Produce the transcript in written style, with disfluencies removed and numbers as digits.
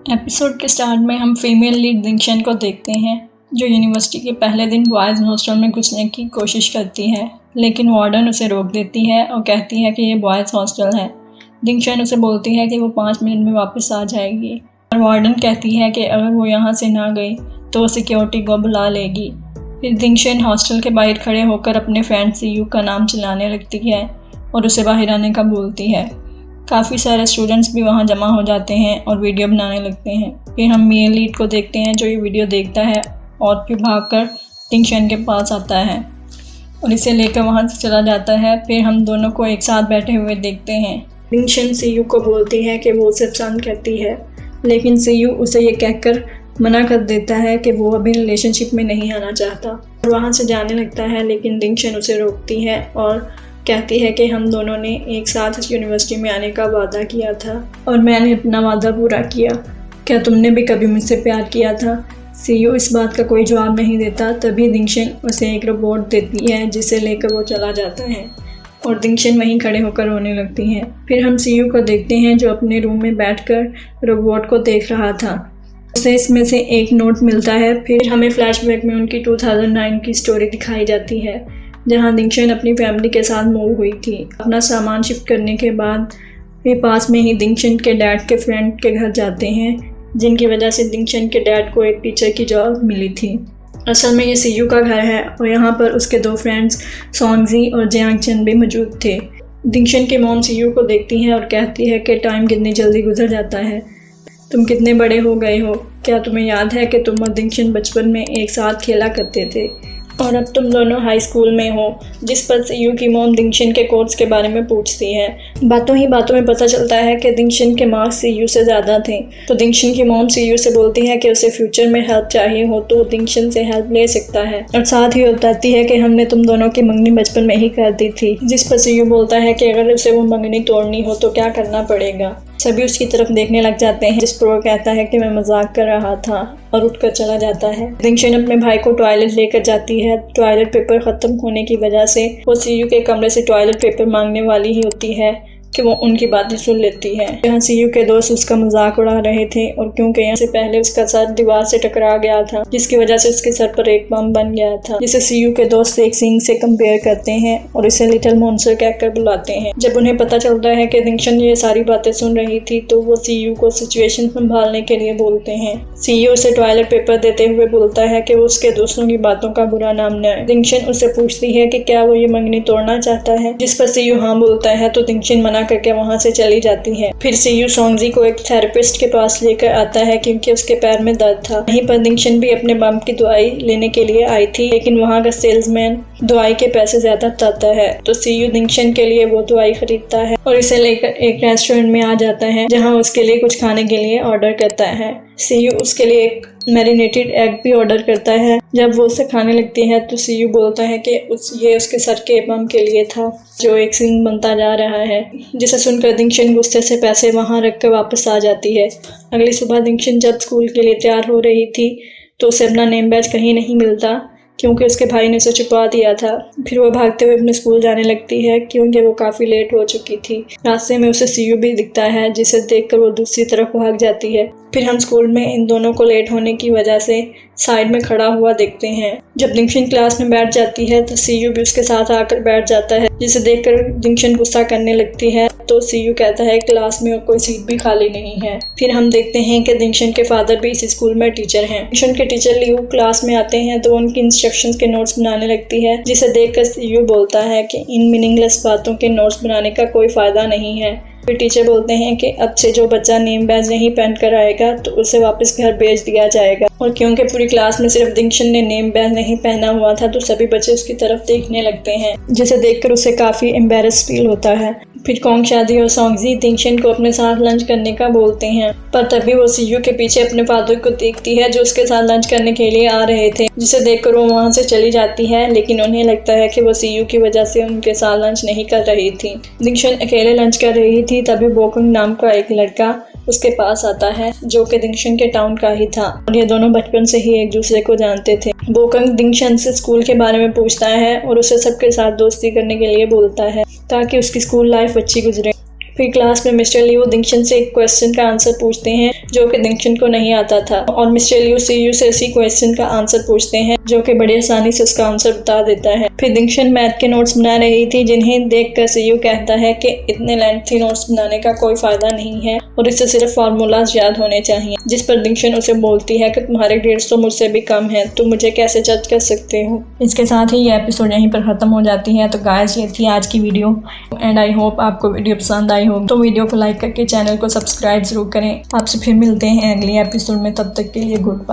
Episode के start में हम फीमेल लीड दिंगशन को देखते हैं जो यूनिवर्सिटी के पहले दिन बॉयज़ हॉस्टल में घुसने की कोशिश करती है, लेकिन वार्डन उसे रोक देती है और कहती है कि ये बॉयज़ हॉस्टल है। दिंगशन उसे बोलती है कि वो 5 मिनट में वापस आ जाएगी और वार्डन कहती है कि अगर वो यहाँ से ना गई तो वो सिक्योरिटी को बुला लेगी। फिर दिंगशन हॉस्टल के बाहर खड़े होकर अपने फ्रेंड सीयू का नाम चिल्लाने लगती है और उसे बाहर आने का बोलती है। काफ़ी सारे स्टूडेंट्स भी वहाँ जमा हो जाते हैं और वीडियो बनाने लगते हैं। फिर हम मेल लीड को देखते हैं जो ये वीडियो देखता है और फिर भागकर दिंगशन के पास आता है और इसे लेकर वहाँ से चला जाता है। फिर हम दोनों को एक साथ बैठे हुए देखते हैं। दिंगशन सीयू को बोलती है कि वो उसे पसंद करती है, लेकिन सीयू उसे ये कहकर मना कर देता है कि वो अभी रिलेशनशिप में नहीं आना चाहता और वहाँ से जाने लगता है, लेकिन दिंगशन उसे रोकती है और कहती है कि हम दोनों ने एक साथ इस यूनिवर्सिटी में आने का वादा किया था और मैंने अपना वादा पूरा किया। क्या तुमने भी कभी मुझसे प्यार किया था? सीयू इस बात का कोई जवाब नहीं देता। तभी दिंगशन उसे एक रोबोट देती है जिसे लेकर वो चला जाता है और दिंगशन वहीं खड़े होकर रोने लगती है। फिर हम सीयू को देखते हैं जो अपने रूम में बैठकर रोबोट को देख रहा था। उसे इसमें से एक नोट मिलता है। फिर हमें फ्लैशबैक में उनकी 2009 की स्टोरी दिखाई जाती है जहां दिंगशन अपनी फैमिली के साथ मूव हुई थी। अपना सामान शिफ्ट करने के बाद वे पास में ही दिंगशन के डैड के फ्रेंड के घर जाते हैं, जिनकी वजह से दिंगशन के डैड को एक टीचर की जॉब मिली थी। असल में ये सीयू का घर है और यहाँ पर उसके 2 फ्रेंड्स सोंगजी और जियांगचन भी मौजूद थे। दिंगशन की मॉम सीयू को देखती है और कहती है कि टाइम कितनी जल्दी गुजर जाता है, तुम कितने बड़े हो गए हो। क्या तुम्हें याद है कि तुम और दिंगशन बचपन में एक साथ खेला करते थे और अब तुम दोनों हाई स्कूल में हो। जिस पर सीयू की मॉम दिंगशन के कोर्स के बारे में पूछती है। बातों ही बातों में पता चलता है कि दिंगशन के मार्क्स सीयू से ज़्यादा थे, तो दिंगशन की मॉम सीयू से बोलती है कि उसे फ्यूचर में हेल्प चाहिए हो तो दिंगशन से हेल्प ले सकता है और साथ ही बताती है कि हमने तुम दोनों की मंगनी बचपन में ही कर दी थी। जिस पर सीयू बोलता है कि अगर उसे वो मंगनी तोड़नी हो तो क्या करना पड़ेगा। सभी उसकी तरफ देखने लग जाते हैं, जिस पर वो कहता है कि मैं मजाक कर रहा था और उठकर चला जाता है। दिंगशन अपने भाई को टॉयलेट लेकर जाती है। टॉयलेट पेपर खत्म होने की वजह से वो सीयू के कमरे से टॉयलेट पेपर मांगने वाली ही होती है कि वो उनकी बातें सुन लेती है। यहाँ सीयू के दोस्त उसका मजाक उड़ा रहे थे और क्योंकि यहाँ से पहले उसका सर दीवार से टकरा गया था, जिसकी वजह से उसके सर पर एक बम बन गया था, जिसे सीयू के दोस्त एक सिंह से कंपेयर करते हैं और इसे लिटिल मॉन्स्टर कहकर बुलाते हैं। जब उन्हें पता चलता है कि दिंगशन ये सारी बातें सुन रही थी तो वो सीयू को सिचुएशन संभालने के लिए बोलते हैं। सीयू उसे टॉयलेट पेपर देते हुए बोलता है कि वो उसके दोस्तों की बातों का बुरा नाम न है। दिंगशन उससे पूछती है कि क्या वो ये मंगनी तोड़ना चाहता है, जिस पर सीयू हाँ बोलता है तो दिंगशन मना करके वहां से चली जाती है। फिर सीयू सोंगजी को एक थेरेपिस्ट के पास लेकर आता है क्योंकि उसके पैर में दर्द था। वहीं पर दिंगशन भी अपने बम की दवाई लेने के लिए आई थी, लेकिन वहां का सेल्समैन दवाई के पैसे ज्यादा चाहता है, तो सीयू दिंगशन के लिए वो दवाई खरीदता है और इसे लेकर एक रेस्टोरेंट में आ जाता है जहाँ उसके लिए कुछ खाने के लिए ऑर्डर करता है। सीयू उसके लिए एक मैरिनेटेड एग भी ऑर्डर करता है। जब वो उसे खाने लगती है तो सीयू बोलता है कि ये उसके सर के बम के लिए था जो एक सिंह बनता जा रहा है, जिसे सुनकर दिंगशन गुस्से से पैसे वहां रख कर वापस आ जाती है। अगली सुबह दिंगशन जब स्कूल के लिए तैयार हो रही थी तो उसे अपना नेम बैज कहीं नहीं मिलता क्योंकि उसके भाई ने उसे छुपा दिया था। फिर वो भागते हुए अपने स्कूल जाने लगती है क्योंकि वो काफ़ी लेट हो चुकी थी। रास्ते में उसे सीयू भी दिखता है जिसे देखकर वो दूसरी तरफ भाग जाती है। फिर हम स्कूल में इन दोनों को लेट होने की वजह से साइड में खड़ा हुआ देखते हैं। जब दिंगशन क्लास में बैठ जाती है तो सीयू भी उसके साथ आकर बैठ जाता है, जिसे देखकर दिंगशन गुस्सा करने लगती है तो सीयू कहता है क्लास में और कोई सीट भी खाली नहीं है। फिर हम देखते हैं कि दिंगशन के फादर भी इस स्कूल में टीचर हैं। दिंगशन के टीचर लियू क्लास में आते हैं तो उनकी इंस्ट्रक्शंस के नोट्स बनाने लगती है, जिसे देखकर सीयू बोलता है कि इन मीनिंगलेस बातों के नोट्स बनाने का कोई फायदा नहीं है। फिर टीचर बोलते हैं कि अब से जो बच्चा नेम बैज नहीं पहन कर आएगा तो उसे वापस घर भेज दिया जाएगा। और क्योंकि पूरी क्लास में सिर्फ दिंगशन ने नेम बैज नहीं पहना हुआ था तो सभी बच्चे उसकी तरफ देखने लगते हैं, जिसे देखकर उसे काफ़ी एम्बेरस फील होता है। फिर कोंगशादी और सोंगजी दिंगशन को अपने साथ लंच करने का बोलते हैं, पर तभी वो सीयू के पीछे अपने फादर को देखती है जो उसके साथ लंच करने के लिए आ रहे थे, जिसे देखकर वो वहां से चली जाती है, लेकिन उन्हें लगता है कि वो सीयू की वजह से उनके साथ लंच नहीं कर रही थी। दिंगशन अकेले लंच कर रही थी तभी बोकंग नाम का एक लड़का उसके पास आता है जो कि दिंगशन के टाउन का ही था और ये दोनों बचपन से ही एक दूसरे को जानते थे। बोकंग दिंगशन से स्कूल के बारे में पूछता है और उसे सबके साथ दोस्ती करने के लिए बोलता है ताकि उसकी स्कूल लाइफ अच्छी गुजरे। फिर क्लास में मिस्टर लियू दिंगशन से एक क्वेश्चन का आंसर पूछते हैं जो कि दिंगशन को नहीं आता था, और मिस्टर लियू सीयू से इसी क्वेश्चन का आंसर पूछते हैं जो कि बड़ी आसानी से उसका आंसर बता देता है। फिर दिंगशन मैथ के नोट्स बना रही थी जिन्हें देखकर सीयू कहता है कि इतने लेंथी नोट्स बनाने का कोई फायदा नहीं है और इससे सिर्फ फार्मूलाज याद होने चाहिए, जिस पर दिंगशन उसे बोलती है कि तुम्हारे ग्रेड्स तो मुझसे भी कम है, तुम मुझे कैसे जज कर सकते हो। इसके साथ ही ये एपिसोड यहीं पर खत्म हो जाती है। तो गाइस ये थी आज की वीडियो एंड आई होप आपको वीडियो पसंद आई हो, तो वीडियो को लाइक करके चैनल को सब्सक्राइब जरूर करें। आपसे फिर मिलते हैं अगले एपिसोड में, तब तक के लिए गुड बाय।